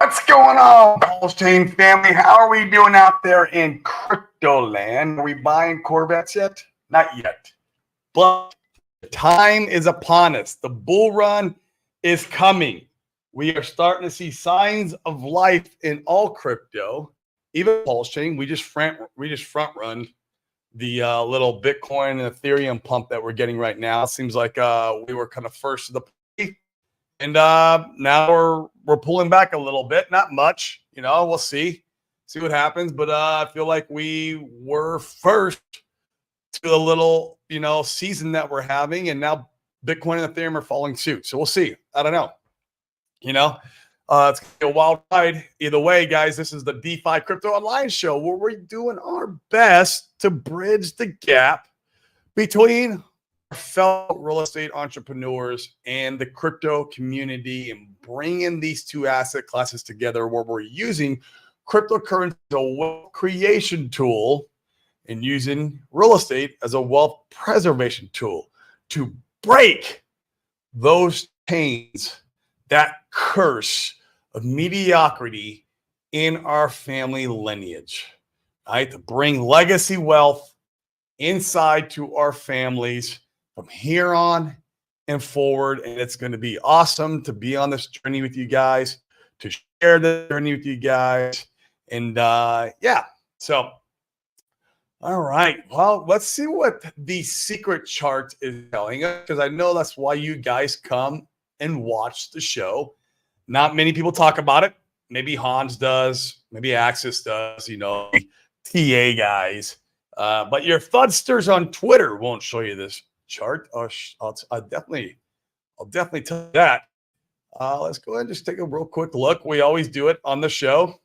What's going on, Pulse Chain family? How are we doing out there in crypto land? Are we buying Corvettes yet? Not yet. But the time is upon us. The bull run is coming. We are starting to see signs of life in all crypto, even Pulse Chain. We just front run the little Bitcoin and Ethereum pump that we're getting right now. It seems like we were kind of first to the party. And now we're pulling back a little bit, not much. We'll see what happens. But I feel like we were first to the little season that we're having, and now Bitcoin and Ethereum are following suit. So we'll see. I don't know. It's gonna be a wild ride. Either way, guys, this is the DeFi Crypto Online Show where we're doing our best to bridge the gap between fellow real estate entrepreneurs and the crypto community and bringing these two asset classes together where we're using cryptocurrency as a wealth creation tool and using real estate as a wealth preservation tool to break those chains, that curse of mediocrity in our family lineage, right? To bring legacy wealth inside to our families from here on and forward. And it's going to be awesome to be on this journey with you guys, to share the journey with you guys. And so, all right. Well, let's see what the secret chart is telling us, because I know that's why you guys come and watch the show. Not many people talk about it. Maybe Hans does. Maybe Axis does, TA guys. But your Thudsters on Twitter won't show you this chart. I'll definitely tell you that. Let's go ahead and just take a real quick look. We always do it on the show.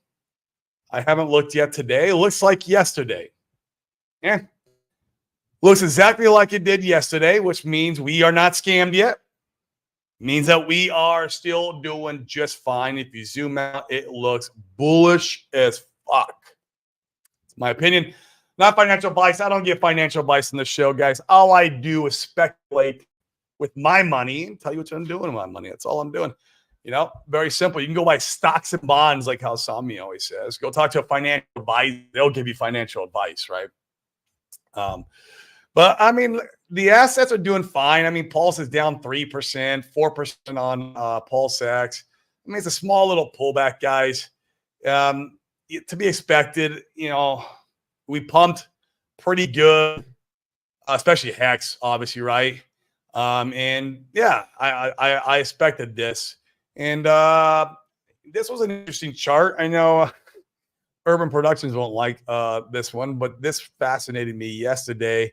I haven't looked yet today. It looks like yesterday. Yeah. Looks exactly like it did yesterday, which means we are not scammed yet. Means that we are still doing just fine. If you zoom out, it looks bullish as fuck. It's my opinion. Not financial advice. I don't give financial advice on the show, guys. All I do is speculate with my money and tell you what I'm doing with my money. That's all I'm doing. Very simple. You can go buy stocks and bonds, like how Sami always says. Go talk to a financial advisor. They'll give you financial advice, right? But I mean, the assets are doing fine. I mean, Pulse is down 3%, 4% on PulseX. I mean, it's a small little pullback, guys. To be expected, we pumped pretty good, especially Hex, obviously, right? And yeah, I expected this. And this was an interesting chart. I know Urban Productions won't like this one, but this fascinated me yesterday.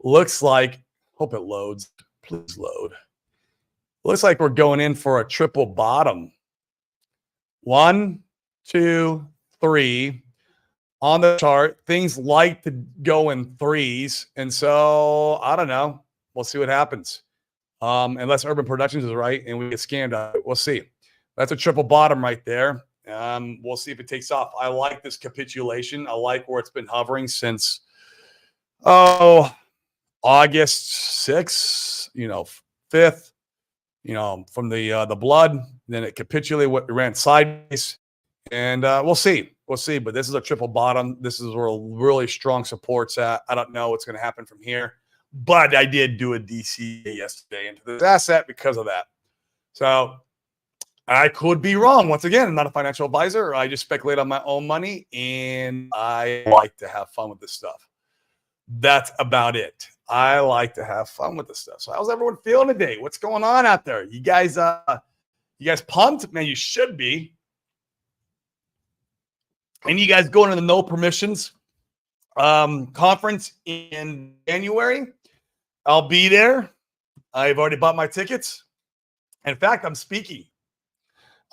Looks like, hope it loads. Please load. Looks like we're going in for a triple bottom. 1, 2, 3. On the chart, things like to go in threes. And so, I don't know. We'll see what happens. Unless Urban Productions is right and we get scammed out. We'll see. That's a triple bottom right there. We'll see if it takes off. I like this capitulation. I like where it's been hovering since, August 6th, 5th, from the blood. Then it capitulated, it ran sideways. And we'll see. We'll see. But this is a triple bottom. This is where really strong support's at. I don't know what's going to happen from here. But I did do a DC yesterday into this asset because of that. So I could be wrong. Once again, I'm not a financial advisor. I just speculate on my own money. And I like to have fun with this stuff. That's about it. I like to have fun with this stuff. So how's everyone feeling today? What's going on out there? You guys pumped? Man, you should be. And you guys going to the No Permissions conference in January? I'll be there. I've already bought my tickets. In fact, I'm speaking.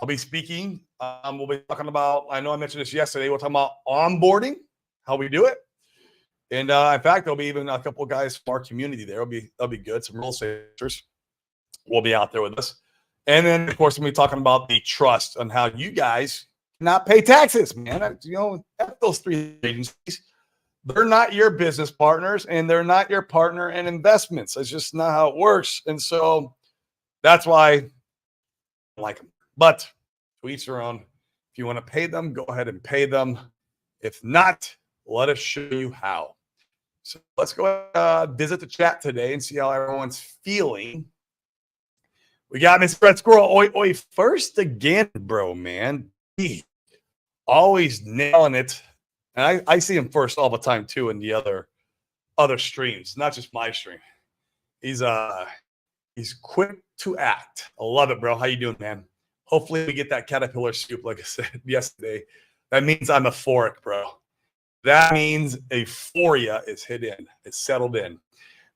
I'll be speaking. We'll be talking about, I know I mentioned this yesterday, we'll talk about onboarding, how we do it. And in fact, there'll be even a couple of guys from our community there. That'll be good. Some real estaters will be out there with us. And then, of course, we'll be talking about the trust and how you guys cannot pay taxes, man. At those three agencies, they're not your business partners and they're not your partner in investments. That's just not how it works. And so that's why I like them. But to each their own. If you want to pay them, go ahead and pay them. If not, let us show you how. So let's go visit the chat today and see how everyone's feeling. We got Mr. Red Squirrel. Oi, first again, bro, man. He always nailing it. And I see him first all the time, too, in the other streams, not just my stream. He's quick to act. I love it, bro. How you doing, man? Hopefully we get that caterpillar scoop, like I said yesterday. That means I'm euphoric, bro. That means euphoria is hit in. It's settled in.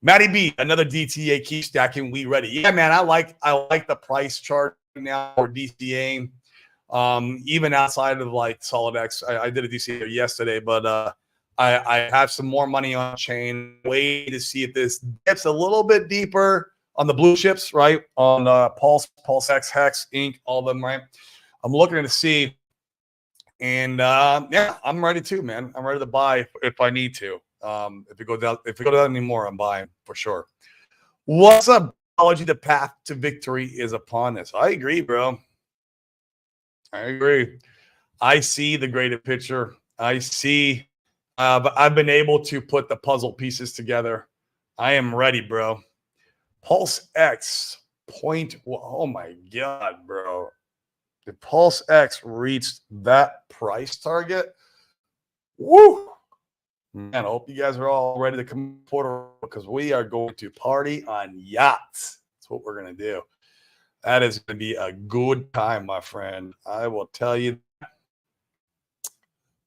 Matty B, another DTA, keep stacking. We ready? Yeah, man. I like the price chart now for DCA. Even outside of like SolidX, I did a DCA yesterday, but I have some more money on chain. Wait to see if this dips a little bit deeper on the blue chips, right? On PulseX, Hex, Inc., all of them, right? I'm looking to see. And yeah, I'm ready too, man. I'm ready to buy if I need to. If it goes down anymore, I'm buying for sure. What's up, biology? The path to victory is upon us. I agree, bro. I agree. I see the greater picture. I see, but I've been able to put the puzzle pieces together. I am ready, bro. Pulse X point. Oh my God, bro. If Pulse X reached that price target, woo! Man, I hope you guys are all ready to come to Puerto Rico because we are going to party on yachts. That's what we're going to do. That is going to be a good time, my friend. I will tell you.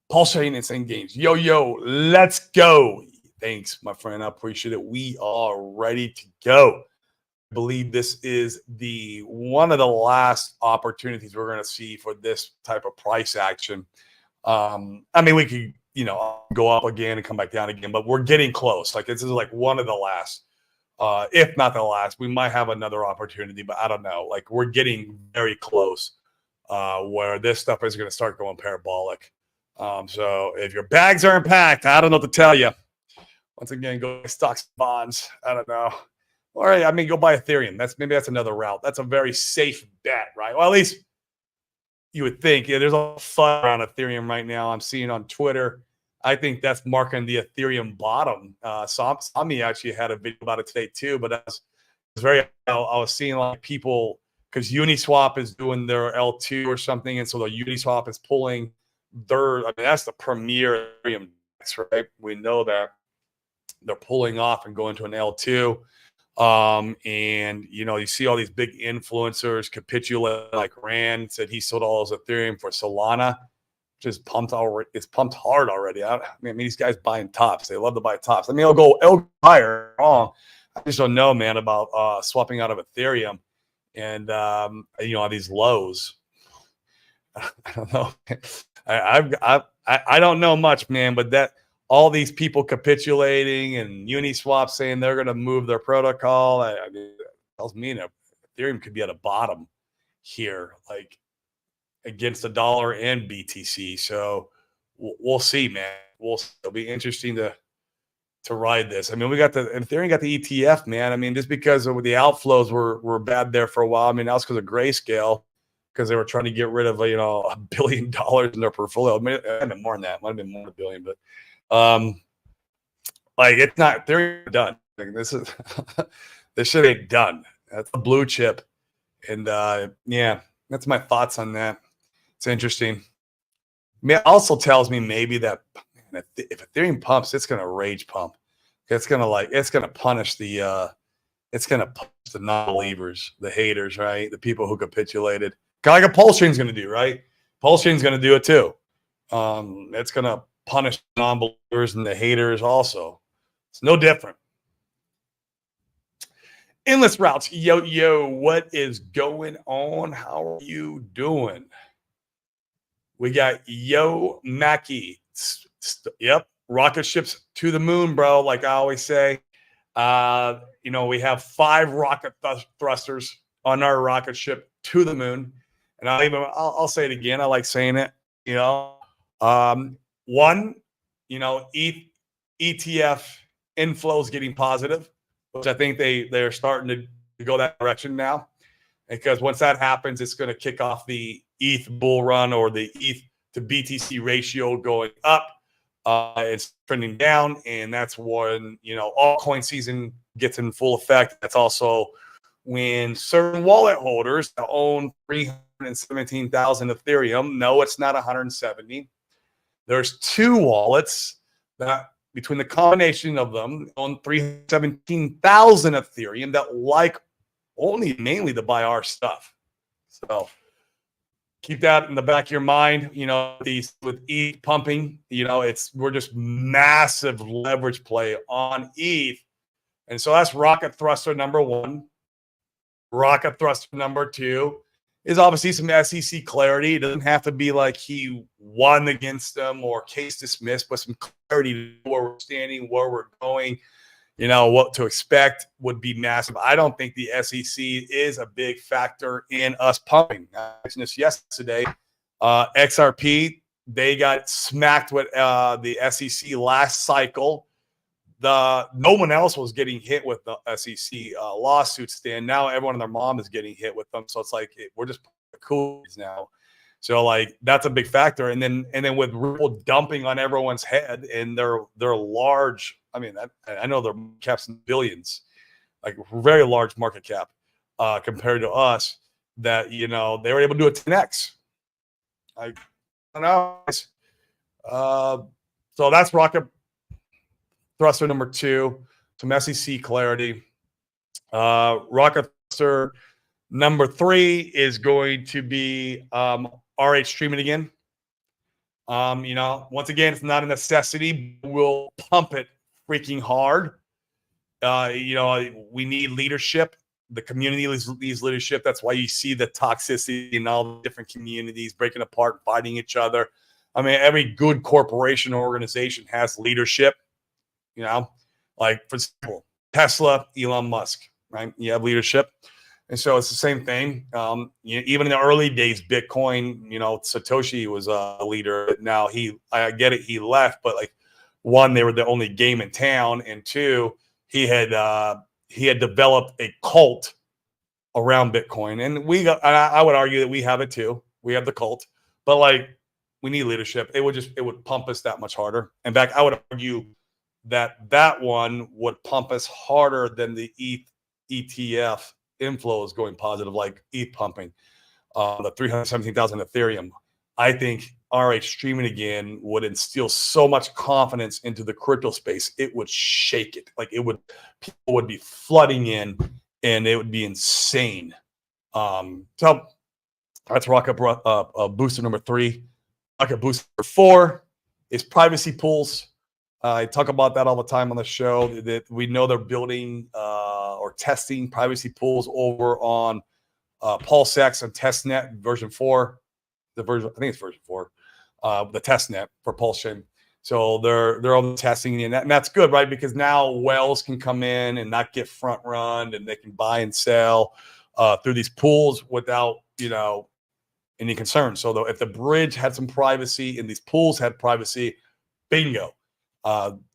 Pulse Chain Insane Games. Yo, let's go. Thanks, my friend. I appreciate it. We are ready to go. I believe this is one of the last opportunities we're going to see for this type of price action. I mean, we could, go up again and come back down again, but we're getting close. Like this is like one of the last, if not the last. We might have another opportunity, but I don't know. Like we're getting very close where this stuff is going to start going parabolic. So if your bags aren't packed, I don't know what to tell you. Once again, go buy stocks and bonds. I don't know. All right, I mean, go buy Ethereum. Maybe that's another route. That's a very safe bet, right? Well, at least you would think. Yeah, there's a fun around Ethereum right now. I'm seeing on Twitter. I think that's marking the Ethereum bottom. Sami actually had a video about it today too, but I was seeing like people because Uniswap is doing their L2 or something, and so the Uniswap is pulling that's the premier Ethereum, right? We know that they're pulling off and going to an L2. And you see all these big influencers capitulate, like Rand said he sold all his Ethereum for Solana, which is pumped already. It's pumped hard already. I mean, these guys buying tops. They love to buy tops. I mean, it'll go higher. Wrong. I just don't know, man, about swapping out of Ethereum and these lows. I don't know. I don't know much, man, but that all these people capitulating and Uniswap saying they're going to move their protocol. I mean, that tells me that Ethereum could be at a bottom here, like against the dollar and BTC. So we'll see, man. It'll be interesting to ride this. I mean, Ethereum got the ETF, man. I mean, just because of the outflows were bad there for a while. I mean, that was because of Grayscale, because they were trying to get rid of $1 billion in their portfolio. I mean, it might have been more than that. It might have been more than $1 billion, but like it's not. They're done. Like, this shit ain't done. That's a blue chip, and yeah, that's my thoughts on that. It's interesting. I mean, it also tells me maybe that if Ethereum pumps, it's gonna rage pump. It's gonna punish the non-believers, the haters, right? The people who capitulated. Kind of like a Pulse Chain's gonna do, right? Pulse Chain's gonna do it too. It's gonna punish non-believers and the haters also. It's no different. Endless Routes. Yo, what is going on? How are you doing? We got Yo Mackie. Yep. Rocket ships to the moon, bro. Like I always say. We have 5 rocket thrusters on our rocket ship to the moon. And I'll say it again. I like saying it. One, ETF inflows getting positive, which I think they're starting to go that direction now. Because once that happens, it's going to kick off the ETH bull run or the ETH to BTC ratio going up. It's trending down, and that's when, you know, altcoin season gets in full effect. That's also when certain wallet holders that own 317,000 Ethereum, no, it's not 170. There's two wallets that, between the combination of them, own 317,000 Ethereum that like only mainly to buy our stuff. So keep that in the back of your mind. You know, these with ETH pumping, you know, we're just massive leverage play on ETH. And so that's rocket thruster number one. Rocket thruster number two is obviously some SEC clarity. It doesn't have to be like he won against them or case dismissed, but some clarity to where we're standing, where we're going, you know, what to expect would be massive. I don't think the SEC is a big factor in us pumping. I mentioned this yesterday. XRP, they got smacked with the SEC last cycle. No one else was getting hit with the SEC lawsuits then. Now everyone and their mom is getting hit with them. So it's like we're just cool now. So like that's a big factor. And then with Ripple dumping on everyone's head, and they're large. I mean, I know their caps in billions, like very large market cap compared to us. That, you know, they were able to do a 10x. I don't know. So that's rocket thruster number two, some SEC clarity. Rocket thruster number three is going to be RH streaming again. You know, once again, it's not a necessity. We'll pump it freaking hard. You know, we need leadership. The community needs leadership. That's why you see the toxicity in all the different communities breaking apart, fighting each other. I mean, every good corporation or organization has leadership. You know, like for example, Tesla, Elon Musk, right? You have leadership. And so it's the same thing. You know, even in the early days, Bitcoin, you know, Satoshi was a leader. Now I get it, he left, but like, one, they were the only game in town, and two, he had developed a cult around Bitcoin, and I would argue that we have it too. We have the cult, but like, we need leadership. It would pump us that much harder. In fact, I would argue that one would pump us harder than the ETH ETF inflows going positive, like ETH pumping, the 317,000 Ethereum. I think RH streaming again would instill so much confidence into the crypto space. It would shake it. Like people would be flooding in, and it would be insane. So that's rocket booster number three. Rocket booster number four is privacy pools. I talk about that all the time on the show, that we know they're building or testing privacy pools over on PulseX and testnet version 4. I think it's version 4, the testnet for PulseChain. So they're all testing, and that's good, right? Because now whales can come in and not get front run, and they can buy and sell through these pools without, you know, any concern. So if the bridge had some privacy and these pools had privacy, bingo.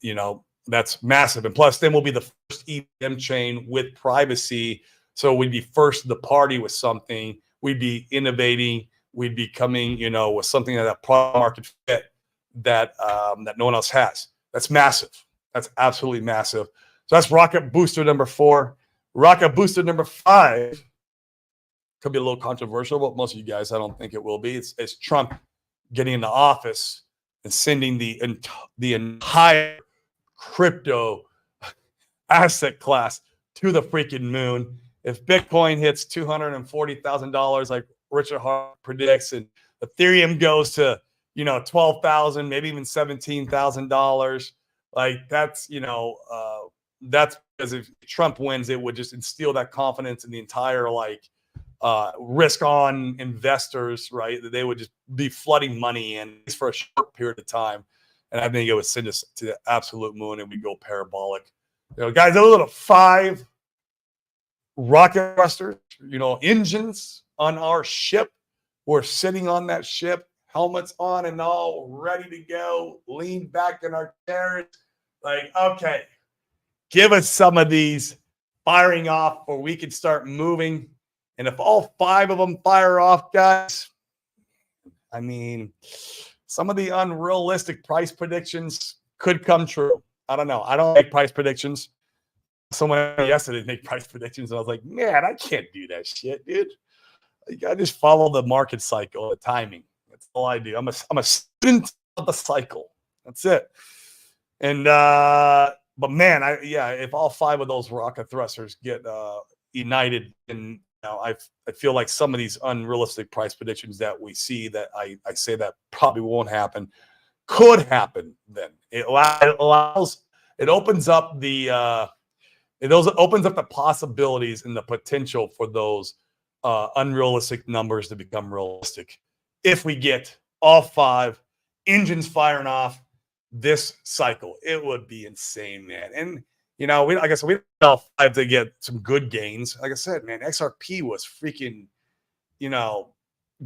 You know, that's massive. And plus, then we'll be the first EVM chain with privacy. So we'd be first to the party with something. We'd be innovating. We'd be coming, you know, with something that a product market fit that no one else has. That's massive. That's absolutely massive. So that's rocket booster number 4. Rocket booster number 5 could be a little controversial, but most of you guys, I don't think it will be. It's Trump getting into office and sending the entire crypto asset class to the freaking moon. If Bitcoin hits $240,000, like Richard Hart predicts, and Ethereum goes to, you know, $12,000, maybe even $17,000, like that's, you know, that's because if Trump wins, it would just instill that confidence in the entire like risk on investors, right? That they would just be flooding money in for a short period of time. And I think it would send us to the absolute moon, and we go parabolic. You know, guys, those are the 5 rocket thrusters, you know, engines on our ship. We're sitting on that ship, helmets on and all, ready to go, lean back in our chairs. Like, okay, give us some of these firing off, or we can start moving. And if all 5 of them fire off, guys, I mean, some of the unrealistic price predictions could come true. I don't know. I don't make price predictions. Someone yesterday make price predictions, and I was like, man, I can't do that shit, dude. Like, I just follow the market cycle, the timing. That's all I do. I'm a student of the cycle. That's it. And but man, if all 5 of those rocket thrusters get united, and I feel like some of these unrealistic price predictions that we see that I say that probably won't happen could happen. Then it opens up the opens up the possibilities and the potential for those unrealistic numbers to become realistic if we get all 5 engines firing off this cycle. It would be insane, man. And like I said, we all 5 to get some good gains. Like I said, man, XRP was freaking,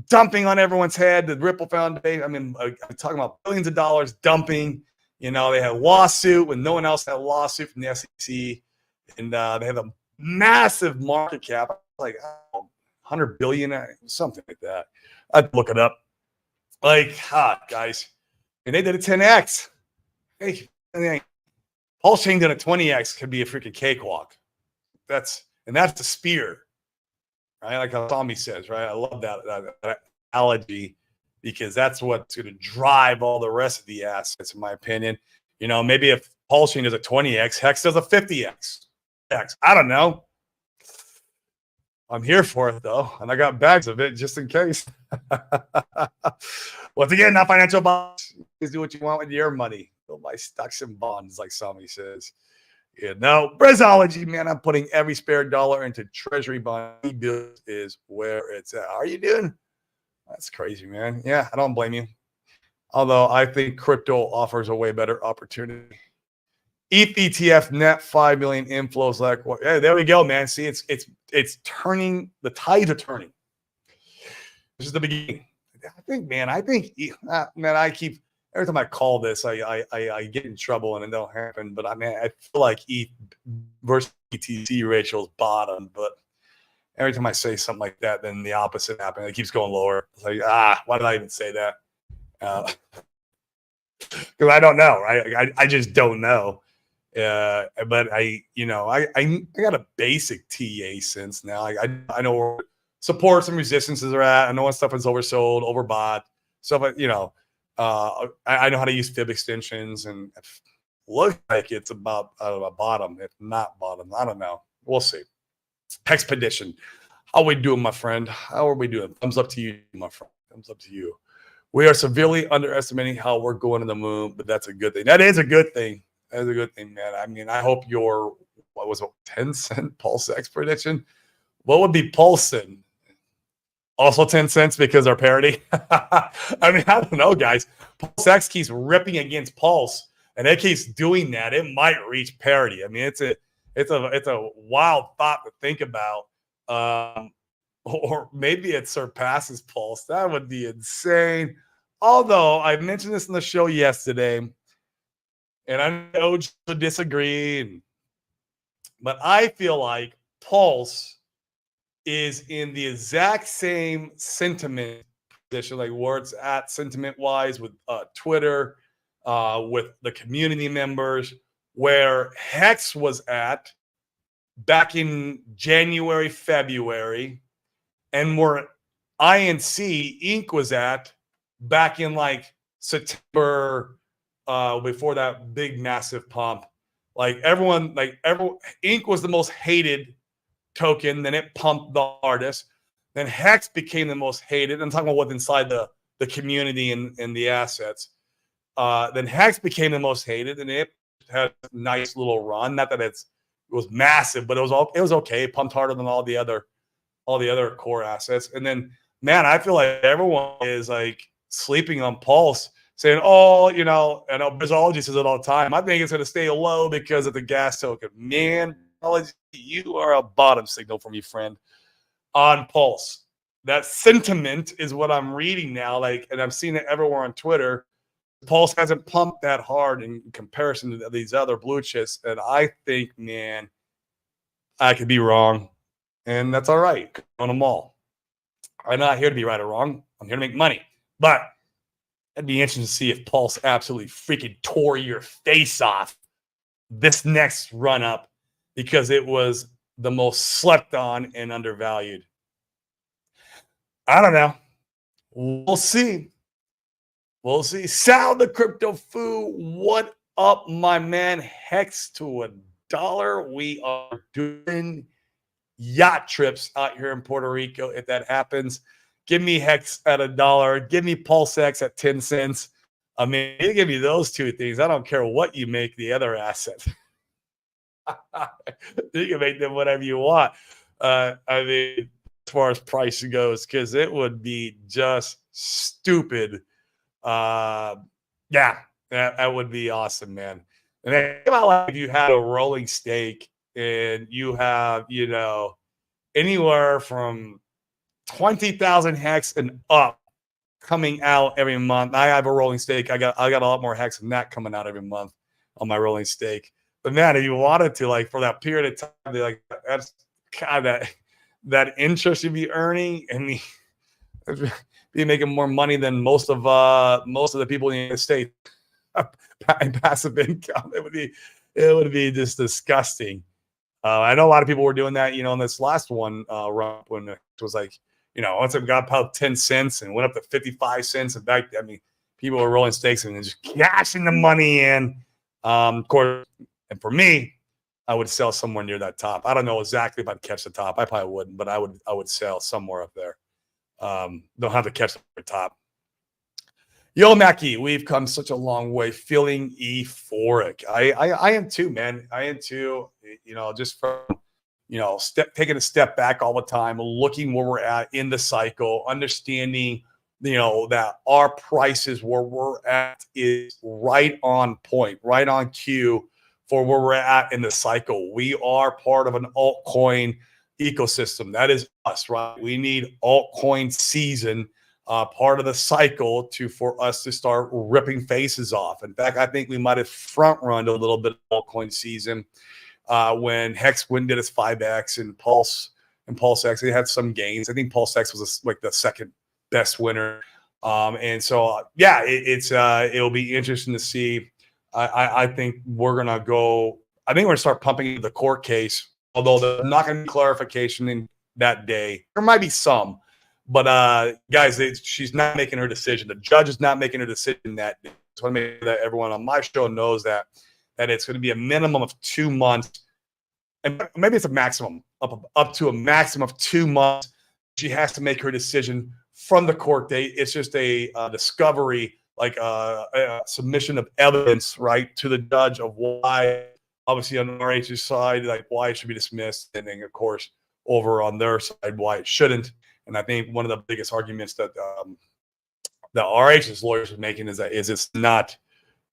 dumping on everyone's head. The Ripple Foundation. I mean, I'm talking about billions of dollars dumping. They had a lawsuit when no one else had a lawsuit from the SEC, and they have a massive market cap, like 100 billion, something like that. I'd look it up. Like, guys, and they did a 10x. Hey, Pulse Chain did a 20x. Could be a freaking cakewalk. That's the spear, right? Like how Tommy says, right? I love that analogy, because that's what's going to drive all the rest of the assets, in my opinion. Maybe if Pulse Chain does a 20x, Hex does a 50x. I don't know. I'm here for it, though, and I got bags of it just in case. Once again, not financial bonds. You do what you want with your money. Go buy stocks and bonds, like Sami says. Brazology, man, I'm putting every spare dollar into treasury bond bills is where it's at. How are you doing? That's crazy, man. Yeah, I don't blame you. Although I think crypto offers a way better opportunity. ETH ETF net 5 million inflows. Hey, there we go, man. See, it's turning. The tides are turning. This is the beginning. I think, man. I keep every time I call this, I get in trouble and it don't happen. But I feel like ETH versus BTC ratio is bottom. But every time I say something like that, then the opposite happens. It keeps going lower. It's like, why did I even say that? Because I don't know, right? I just don't know. But I got a basic TA sense now. I know where supports and resistances are at. I know when stuff is oversold, overbought, stuff like, I know how to use fib extensions, and it looks like it's about a bottom, if not bottom. I don't know. We'll see. Expedition. How are we doing, my friend? How are we doing? Thumbs up to you, my friend. Thumbs up to you. We are severely underestimating how we're going to the moon, but that's a good thing. That is a good thing. That is a good thing, man. I mean, I hope your, 10-cent Pulse X prediction? What would be Pulsing? Also 10 cents because our parity? I mean, I don't know, guys. Pulse X keeps ripping against Pulse, and it keeps doing that. It might reach parity. I mean, it's a wild thought to think about. Or maybe it surpasses Pulse. That would be insane. Although I mentioned this in the show yesterday, and I know you disagree, but I feel like Pulse is in the exact same sentiment position, like where it's at sentiment-wise with Twitter, with the community members, where Hex was at back in January, February, and where INC Inc. was at back in like September, before that big massive pump. Everyone, Inc. was the most hated token, then it pumped the hardest. Then Hex became the most hated. I'm talking about what's inside the community and the assets. Then Hex became the most hated, and it had a nice little run. Not that it was massive, but it was okay. It pumped harder than all the other core assets. And then, man, I feel like everyone is like sleeping on Pulse, saying, "Oh, I know Brazology says it all the time. I think it's going to stay low because of the gas token." Man, you are a bottom signal for me, friend, on Pulse. That sentiment is what I'm reading now, and I'm seeing it everywhere on Twitter. Pulse hasn't pumped that hard in comparison to these other blue chips, and I think, man, I could be wrong, and that's all right. On them all. I'm not here to be right or wrong. I'm here to make money. But it'd be interesting to see if Pulse absolutely freaking tore your face off this next run up because it was the most slept on and undervalued. I don't know. We'll see. We'll see. Sal the Crypto Foo, what up, my man? Hex to $1. We are doing yacht trips out here in Puerto Rico. If that happens, give me Hex at $1. Give me PulseX at 10 cents. I mean, you give me those two things. I don't care what you make the other asset. You can make them whatever you want. I mean, as far as price goes, because it would be just stupid. Yeah, that would be awesome, man. And then think about like if you had a rolling stake and you have, anywhere from 20,000 hex and up coming out every month. I have a rolling stake. I got a lot more hex than that coming out every month on my rolling stake. But man, if you wanted to, like for that period of time, like that's kind of that interest you'd be earning and be making more money than most of the people in the United States in passive income. It would be just disgusting. I know a lot of people were doing that, in this last one run when it was like, once it got about 10 cents and went up to 55 cents. And back, I mean, people were rolling stakes and just cashing the money in. Of course, and for me, I would sell somewhere near that top. I don't know exactly if I'd catch the top. I probably wouldn't, but I would sell somewhere up there. Don't have to catch the top. Yo, Mackie, we've come such a long way. Feeling euphoric. I am too, man. I am too. Just from taking a step back all the time, looking where we're at in the cycle, understanding that our prices where we're at is right on point, right on cue for where we're at in the cycle. We are part of an altcoin ecosystem. That is us, right? We need altcoin season, part of the cycle for us to start ripping faces off. In fact, I think we might have front run a little bit of altcoin season when Hex went did its 5X and PulseX. They had some gains. I think PulseX was like the second best winner. And so, it'll be interesting to see. I think we're going to go. I think we're going to start pumping the court case, although there's not going to be clarification in that day. There might be some, but guys, she's not making her decision. The judge is not making her decision that day. So I want to make sure that everyone on my show knows that it's going to be a minimum of 2 months, and maybe it's a maximum up to a maximum of 2 months. She has to make her decision from the court date. It's just a discovery, like a submission of evidence, right, to the judge of why, obviously on RH's side, like why it should be dismissed, and then of course over on their side why it shouldn't. And I think one of the biggest arguments that the RH's lawyers are making is that's not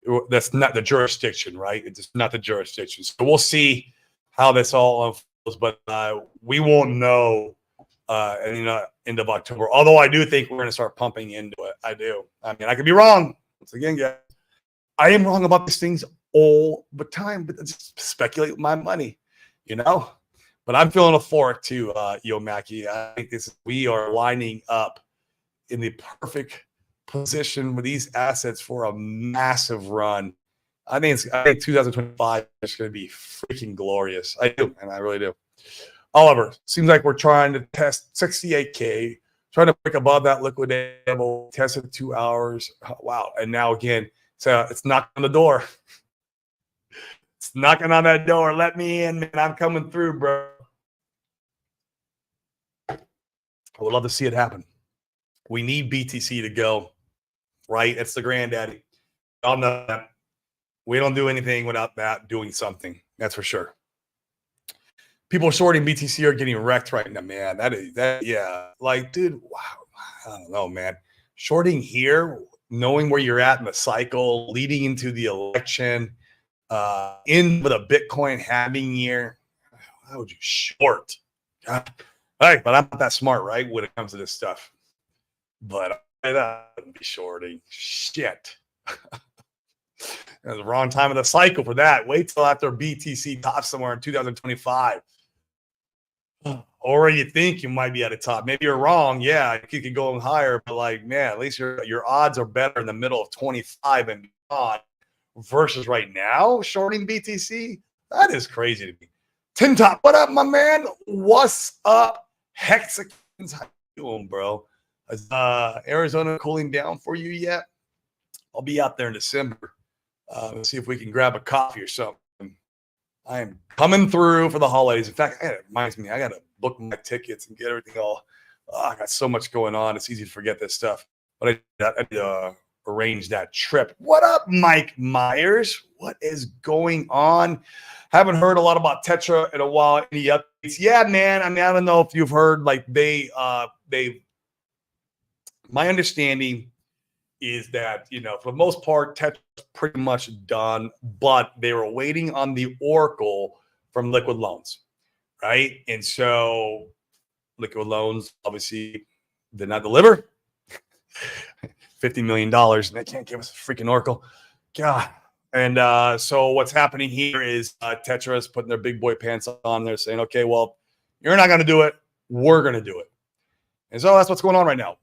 the jurisdiction, right? It's just not the jurisdiction. So we'll see how this all unfolds, but we won't know end of October. Although I do think we're going to start pumping into it. I do. I mean, I could be wrong. Once again, guys, I am wrong about these things all the time, but just speculate with my money, But I'm feeling euphoric too, Yo Mackie. I think we are lining up in the perfect position with these assets for a massive run. I think 2025 is going to be freaking glorious. I do, and I really do. Oliver, seems like we're trying to test 68K, trying to break above that liquidation level, tested 2 hours. Wow. And now again, so it's knocking on the door. It's knocking on that door. Let me in, man. I'm coming through, bro. I would love to see it happen. We need BTC to go, right? It's the granddaddy. Y'all know that. We don't do anything without that doing something. That's for sure. People shorting BTC are getting wrecked right now, man. Yeah. Like, dude, wow. I don't know, man. Shorting here, knowing where you're at in the cycle, leading into the election, in with a Bitcoin halving year. Why would you short? God. Hey, but I'm not that smart, right? When it comes to this stuff. But I wouldn't be shorting. Shit. It was the wrong time of the cycle for that. Wait till after BTC tops somewhere in 2025. or you think you might be at the top. Maybe you're wrong. Yeah, you could go higher, but like, man, at least your odds are better in the middle of 25 and beyond versus right now shorting BTC. That is crazy to me. Tin Top, what up, my man? What's up, Hexagons? How you doing, bro? Is Arizona cooling down for you yet? I'll be out there in December. Let's see if we can grab a coffee or something. I am coming through for the holidays. In fact, it reminds me, I got to book my tickets and get everything all. I got so much going on. It's easy to forget this stuff. But I arrange that trip. What up, Mike Myers? What is going on? Haven't heard a lot about Tetra in a while. Any updates? Yeah, man. I mean, I don't know if you've heard, like they my understanding is that, for the most part, Tetra's pretty much done, but they were waiting on the Oracle from Liquid Loans, right? And so Liquid Loans obviously did not deliver. $50 million, and they can't give us a freaking Oracle. God. And so what's happening here is Tetra is putting their big boy pants on. They're saying, okay, well, you're not going to do it. We're going to do it. And so that's what's going on right now.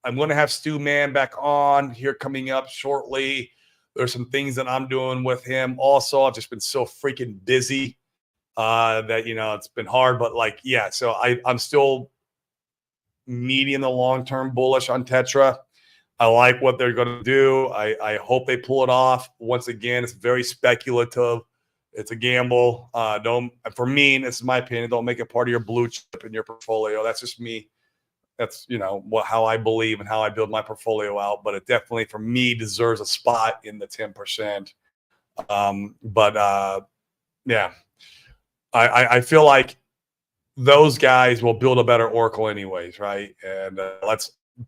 I'm going to have Stu Mann back on here coming up shortly. There's some things that I'm doing with him. Also, I've just been so freaking busy that, it's been hard. But so I'm still medium to long-term bullish on Tetra. I like what they're going to do. I hope they pull it off. Once again, it's very speculative. It's a gamble. For me, this is my opinion, don't make it part of your blue chip in your portfolio. That's just me. That's, how I believe and how I build my portfolio out. But it definitely, for me, deserves a spot in the 10%. I feel like those guys will build a better Oracle anyways, right? And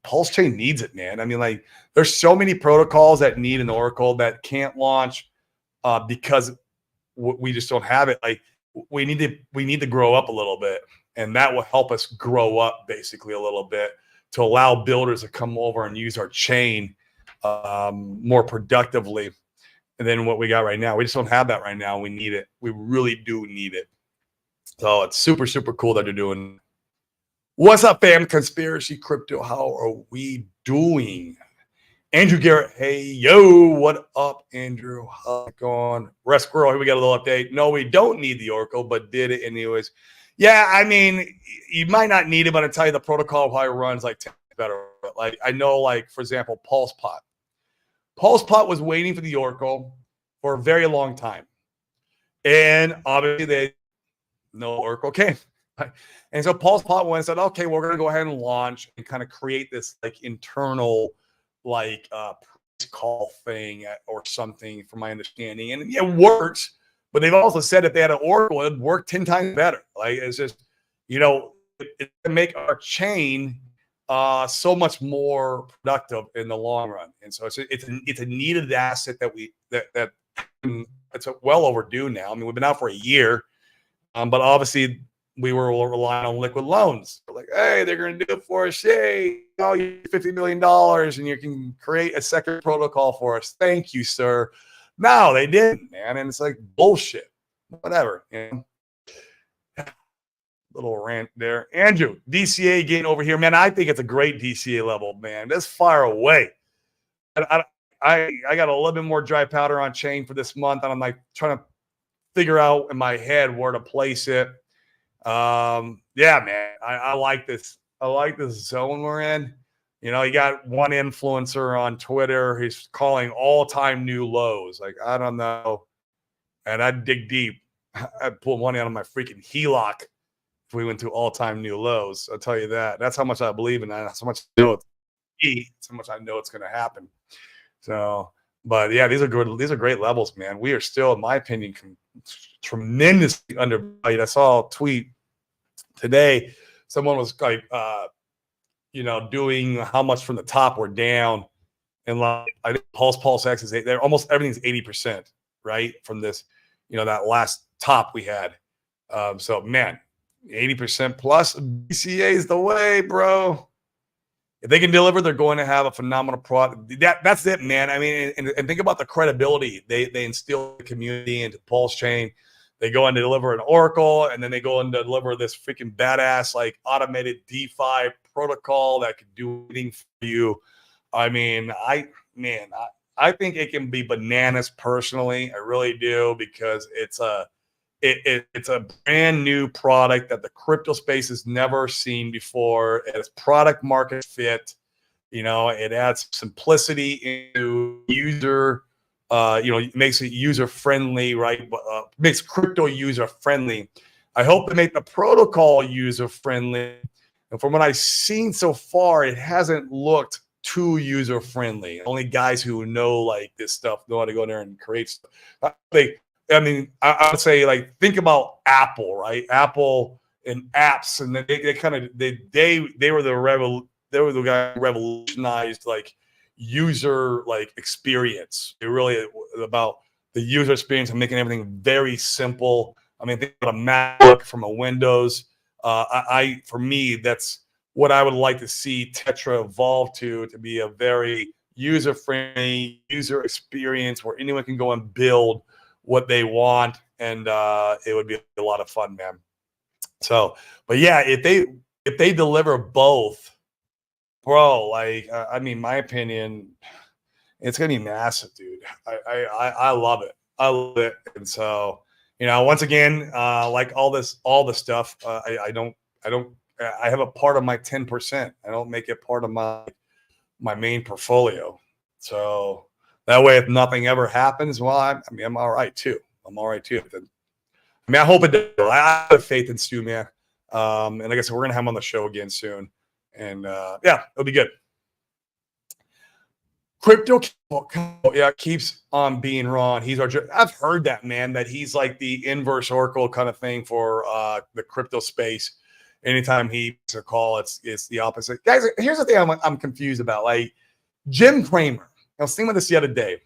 Pulse Chain needs it, man. I mean, there's so many protocols that need an Oracle that can't launch because we just don't have it. We need to grow up a little bit, and that will help us grow up basically a little bit to allow builders to come over and use our chain more productively than what we got right now. We just don't have that right now. We need it. We really do need it. So it's super, super cool that they're doing. What's up, fam? Conspiracy Crypto. How are we doing? Andrew Garrett. Hey, yo. What up, Andrew? How's it going? Rest Squirrel. Here we got a little update. No, we don't need the Oracle, but did it anyways. Yeah, I mean, you might not need it, but I tell you the protocol probably runs better. I know, for example, PulsePot. PulsePot was waiting for the Oracle for a very long time. And obviously no Oracle came. And so PulsePot went and said, okay, we're going to go ahead and launch and kind of create this internal call thing or something, from my understanding. And it works, but they've also said if they had an Oracle, it'd work 10 times better. It's just, it can make our chain so much more productive in the long run. And so it's a needed asset that it's well overdue now. I mean, we've been out for a year, but obviously we were relying on Liquid Loans. We're like, hey, they're going to do it for us. Hey, you $50 million and you can create a second protocol for us. Thank you, sir. No, they didn't, man. And it's bullshit. Whatever. Little rant there. Andrew, DCA getting over here. Man, I think it's a great DCA level, man. That's far away. I got a little bit more dry powder on chain for this month, and I'm trying to figure out in my head where to place it. Yeah, man, I like this. I like this zone we're in. You got one influencer on Twitter. He's calling all-time new lows. I don't know. And I'd dig deep. I'd pull money out of my freaking HELOC if we went to all-time new lows. I'll tell you that. That's how much I believe in that. That's how much I know it's how much I know it's going to happen. So, but yeah, these are good. These are great levels, man. We are still, in my opinion, tremendously undervalued. I saw a tweet today. Someone was doing how much from the top we're down, and I think Pulse X is they're almost everything's 80%, right, from this, that last top we had. So man, 80% plus BCA is the way, bro. If they can deliver, they're going to have a phenomenal product. That's it, man. I mean, and think about the credibility they instill in the community into Pulse Chain. They go in to deliver an Oracle, and then they go in to deliver this freaking badass like automated DeFi protocol that can do anything for you. I mean, I think it can be bananas personally. I really do, because it's a brand new product that the crypto space has never seen before. It has product market fit. It adds simplicity into user. Makes it user friendly, right? Makes crypto user friendly. I hope to make the protocol user friendly. And from what I've seen so far, it hasn't looked too user friendly. Only guys who know like this stuff know how to go in there and create stuff. I would say, like, think about Apple, right? Apple and apps, and they were the guy who revolutionized like user like experience. It really about the user experience and making everything very simple. I mean, think about a MacBook from a Windows. For me, that's what I would like to see Tetra evolve to be a very user-friendly user experience where anyone can go and build what they want, and it would be a lot of fun, man. So, but yeah, if they deliver both, bro, like my opinion, it's gonna be massive, dude. I love it. I love it, and so once again, like all the stuff, I have a part of my 10%. I don't make it part of my main portfolio. So that way, if nothing ever happens, well, I'm all right too. I'm all right too. I hope it does. I have faith in Stu, man. And like I said, we're gonna have him on the show again soon. And yeah, it'll be good. Crypto, yeah, keeps on being wrong. I've heard that, man, that he's like the inverse Oracle kind of thing for the crypto space. Anytime he makes a call, it's the opposite. Guys, here's the thing I'm confused about. Like Jim Cramer, I was thinking about this the other day.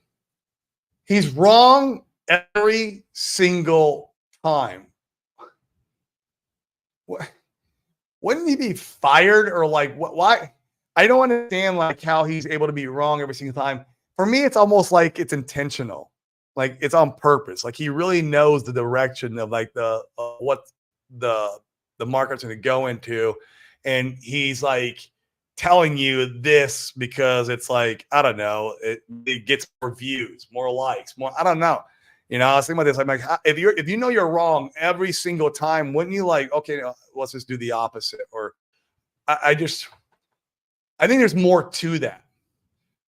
He's wrong every single time. Wouldn't he be fired, or like what? Why? I don't understand like how he's able to be wrong every single time. For me, it's almost like it's intentional, like it's on purpose. Like he really knows the direction of like what the market's going to go into, and he's like telling you this because it's like, I don't know, it gets more views, more likes, more. I don't know. I was thinking about this. I'm like, if you know you're wrong every single time, wouldn't you like, okay, let's just do the opposite? Or I think there's more to that,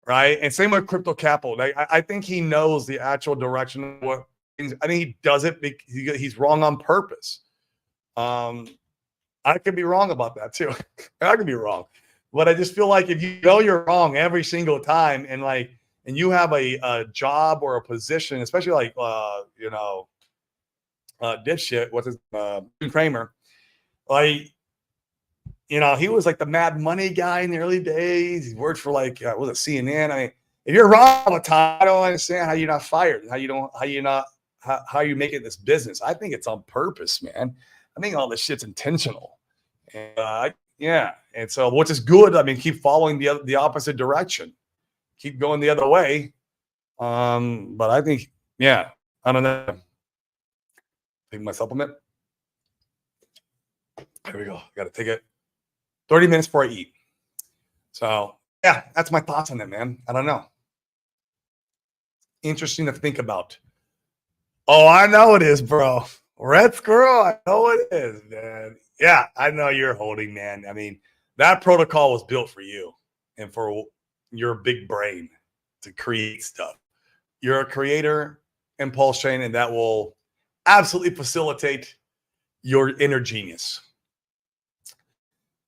right? And same with Crypto Capital. Like, I think he knows the actual direction of what things. I think he does it because he's wrong on purpose. I could be wrong about that too. I could be wrong, but I just feel like if you know you're wrong every single time, and you have a job or a position, especially like dipshit, what's his Jim Cramer, like. He was like the Mad Money guy in the early days. He worked for like was it CNN? I mean, if you're wrong all the time, I don't understand how you're not fired. How you make it this business. I think it's on purpose, man. I think all this shit's intentional. And yeah, and so which is good. I mean, keep following the opposite direction. Keep going the other way. But I think, yeah, I don't know. Take my supplement. There we go. Got to take it. 30 minutes before I eat. So, yeah, that's my thoughts on it, man. I don't know. Interesting to think about. Oh, I know it is, bro. Red Squirrel, I know it is, man. Yeah, I know you're holding, man. I mean, that protocol was built for you and for your big brain to create stuff. You're a creator in Pulse Chain, and that will absolutely facilitate your inner genius.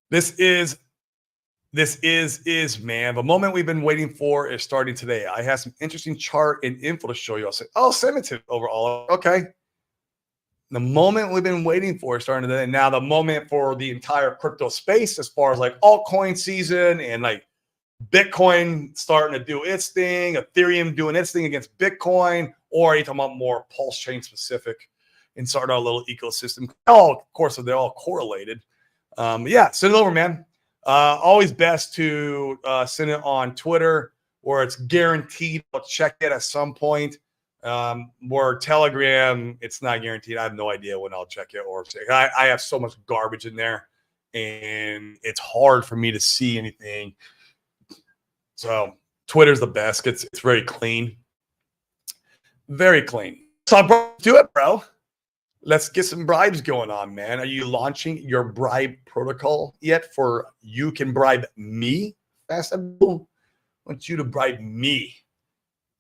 This is, man, the moment we've been waiting for is starting today. I have some interesting chart and info to show you. I'll say, send it to overall. Okay. The moment we've been waiting for is starting today. Now, the moment for the entire crypto space, as far as like altcoin season and like Bitcoin starting to do its thing, Ethereum doing its thing against Bitcoin, or are you talking about more Pulse Chain specific and start our little ecosystem? Of course, they're all correlated. Yeah, send it over, man. Always best to send it on Twitter, where it's guaranteed I'll check it at some point. Where Telegram, it's not guaranteed. I have no idea when I'll check it or check. I have so much garbage in there, and it's hard for me to see anything. So Twitter's the best. It's very clean. Very clean. So do it, bro. Let's get some bribes going on, man. Are you launching your bribe protocol yet for you can bribe me? Fast and boom. I want you to bribe me.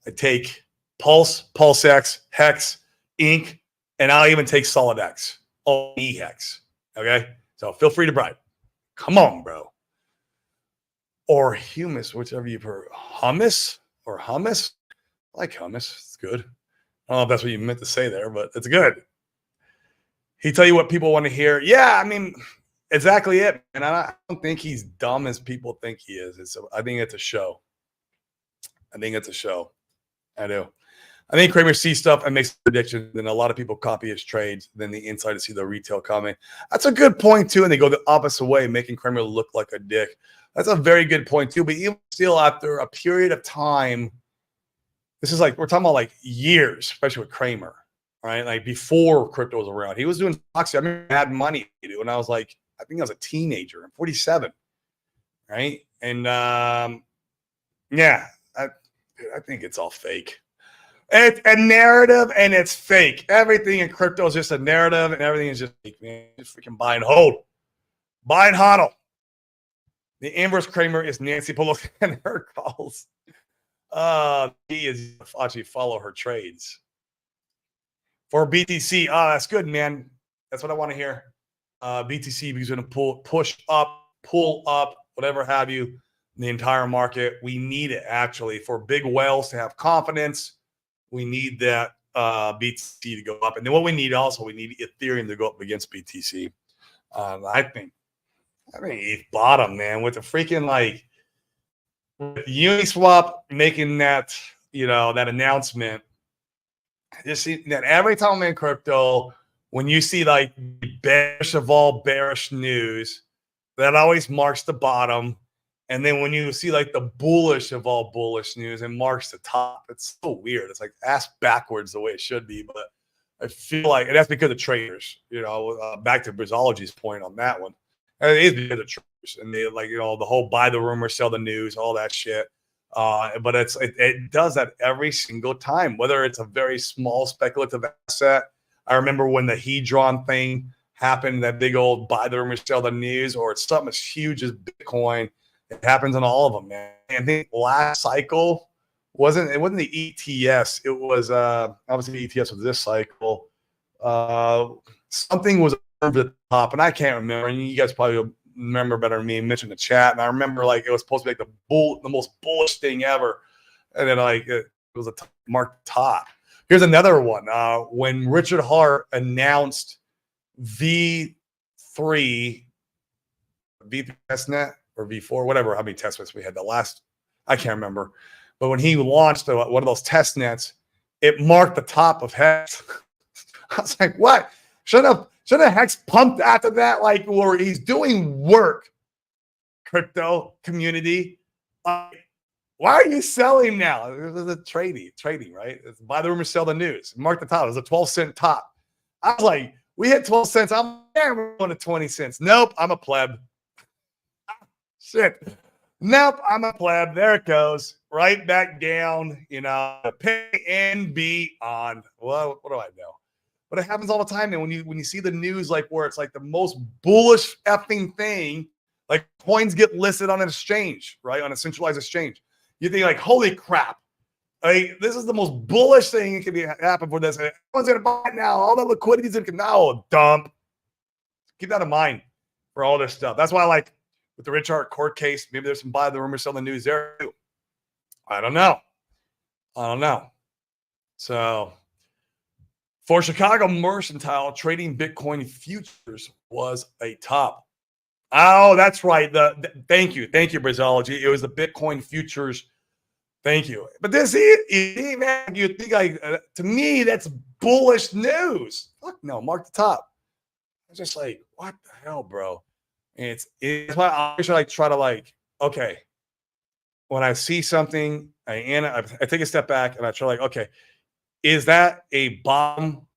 I take Pulse, PulseX, Hex, Ink, and I'll even take SolidX. All Hex. Okay? So feel free to bribe. Come on, bro. Or humus, whichever you prefer. Hummus or hummus? I like hummus. It's good. I don't know if that's what you meant to say there, but it's good. He tell you what people want to hear. Yeah, I mean, exactly it. And I don't think he's dumb as people think he is. I think it's a show. I think it's a show. I do. I think Cramer sees stuff and makes predictions, and a lot of people copy his trades. Then the insiders see the retail coming. That's a good point, too, and they go the opposite way, making Cramer look like a dick. That's a very good point, too. But even still, after a period of time, this is like, we're talking about like years, especially with Cramer. Right, like before crypto was around, he was doing stocks. I mean, I had money to do, and I was like, I think I was a teenager. I'm 47, right? And yeah, I think it's all fake. It's a narrative, and it's fake. Everything in crypto is just a narrative, and everything is just fake, man. Just freaking buy and hold, buy and hodl. The inverse Cramer is Nancy Pelosi and her calls. He is actually follow her trades. For BTC, that's good, man. That's what I want to hear. BTC is going to pull up, whatever have you, the entire market. We need it, actually. For big whales to have confidence, we need that BTC to go up. And then what we need also, we need Ethereum to go up against BTC. I think ETH bottom, man, with the freaking with Uniswap making that, that announcement. Just see that every time I'm in crypto, when you see like bearish of all bearish news, that always marks the bottom. And then when you see like the bullish of all bullish news, it marks the top. It's so weird. It's like ass backwards the way it should be. But I feel like, and that's because of traders, back to Brizology's point on that one. And it is because of traders. And they the whole buy the rumor, sell the news, all that shit. But it does that every single time, whether it's a very small speculative asset. I remember when the Hedron thing happened, that big old buy the rumor, sell the news, or it's something as huge as Bitcoin. It happens on all of them, man. And I think last cycle wasn't the ETS. It was obviously the ETS was this cycle. Something was over the top, and I can't remember. And you guys probably remember better than me. Mentioned the chat, and I remember it was supposed to be like the most bullish thing ever, and then it was a marked top. Here's another one. When Richard Hart announced V3 testnet or V4, whatever, how many testnets we had the last, I can't remember, but when he launched one of those testnets, it marked the top of Hex. I was like, what? Should have Hex pumped after that? Where he's doing work, crypto community. Why are you selling now? It was a trading, right? It's buy the rumor, sell the news. Mark the top. It was a 12-cent top. I was like, we hit 12 cents. I'm going to 20 cents. Nope, I'm a pleb. Shit. Nope, I'm a pleb. There it goes. Right back down, pay and be on. Well, what do I know? But it happens all the time. And when you see the news, where it's like the most bullish effing thing, like coins get listed on an exchange, right? On a centralized exchange. You think holy crap. This is the most bullish thing that can happen for this. Everyone's going to buy it now. All the liquidity is going to now dump. Keep that in mind for all this stuff. That's why with the Richard Hart court case, maybe there's some buy the rumor, sell the news there too. I don't know. So for Chicago Mercantile, trading Bitcoin futures was a top. Oh, that's right. Thank you, Brizology. It was the Bitcoin futures. Thank you. But man, you think to me that's bullish news. Fuck no, mark the top. I was just like, what the hell, bro? And it's why I always try to okay. When I see something, I take a step back and I try okay, is that a bottom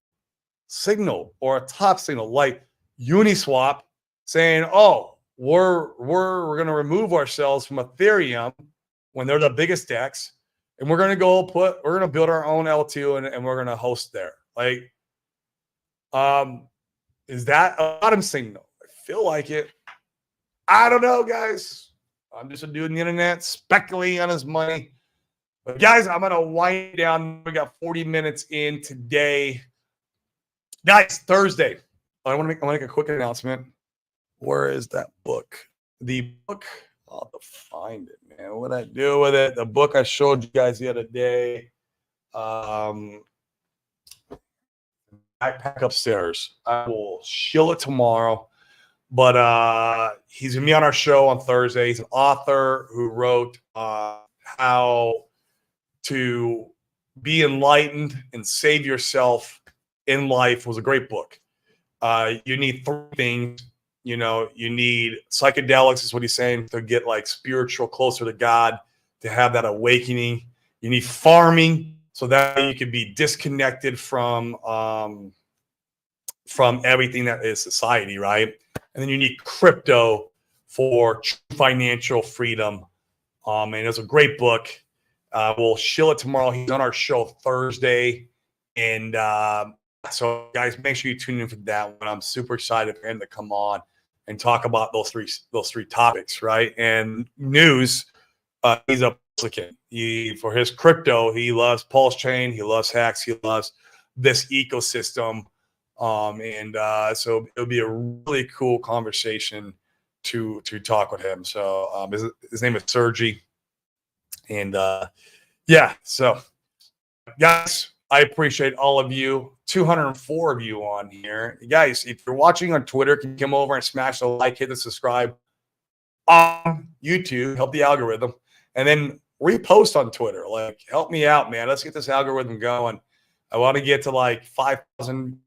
signal or a top signal like Uniswap saying, "Oh, we're going to remove ourselves from Ethereum when they're the biggest DEX, and we're going to we're going to build our own L2 and we're going to host there." Like, is that a bottom signal? I feel like it. I don't know, guys. I'm just a dude on the internet speculating on his money. But guys, I'm going to wind down. We got 40 minutes in today. Guys, Thursday. I want to make a quick announcement. Where is that book? The book. I'll have to find it, man. What I do with it? The book I showed you guys the other day. Backpack upstairs. I will shill it tomorrow. But he's gonna be on our show on Thursday. He's an author who wrote how to be enlightened and save yourself in life. It was a great book. You need three things. You need psychedelics, is what he's saying, to get like spiritual, closer to God, to have that awakening. You need farming so that you can be disconnected from everything that is society, right? And then you need crypto for true financial freedom. And it's a great book. We'll shill it tomorrow. He's on our show Thursday. And so, guys, make sure you tune in for that one. I'm super excited for him to come on and talk about those three topics, right? And news, he's a Republican. For his crypto, he loves Pulse Chain. He loves Hex. He loves this ecosystem. So it'll be a really cool conversation to talk with him. So his name is Sergi. And so guys, I appreciate all of you. 204 of you on here. Guys, if you're watching on Twitter, can you come over and smash the like, hit the subscribe on YouTube, help the algorithm, and then repost on Twitter. Like, help me out, man. Let's get this algorithm going. I want to get to like 5,000,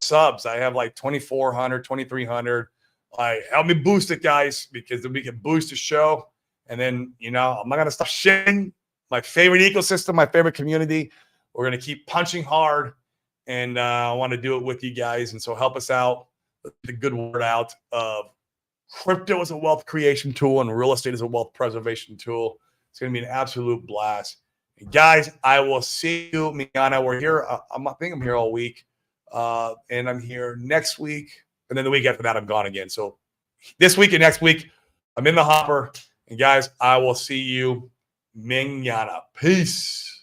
subs. I have like 2,400, 2,300. Like, help me boost it, guys, because then we can boost the show. And then, I'm not going to stop shitting my favorite ecosystem, my favorite community. We're going to keep punching hard, and I want to do it with you guys. And so help us out. Let the good word out of crypto as a wealth creation tool and real estate as a wealth preservation tool. It's going to be an absolute blast. And guys, I will see you, Miana. We're here. I think I'm here all week. And I'm here next week. And then the week after that, I'm gone again. So this week and next week, I'm in the hopper. And guys, I will see you, Miana. Peace.